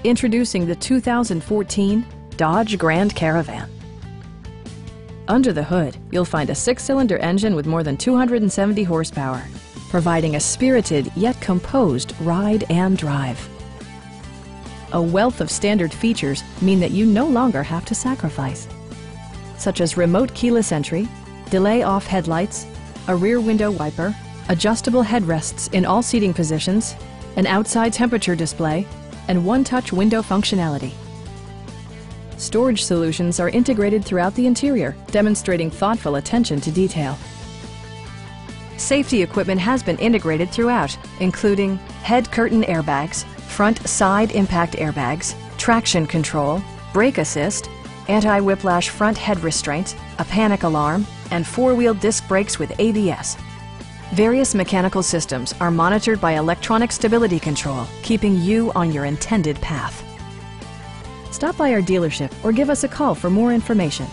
Introducing the 2014 Dodge Grand Caravan. Under the hood, you'll find a 6-cylinder engine with more than 270 horsepower, providing a spirited yet composed ride and drive. A wealth of standard features mean that you no longer have to sacrifice, such as remote keyless entry, delay-off headlights, a rear window wiper, adjustable headrests in all seating positions, an outside temperature display, and one-touch window functionality. Storage solutions are integrated throughout the interior, demonstrating thoughtful attention to detail. Safety equipment has been integrated throughout, including head curtain airbags, front side impact airbags, traction control, brake assist, anti-whiplash front head restraints, a panic alarm, and 4-wheel disc brakes with ABS. Various mechanical systems are monitored by electronic stability control, keeping you on your intended path. Stop by our dealership or give us a call for more information.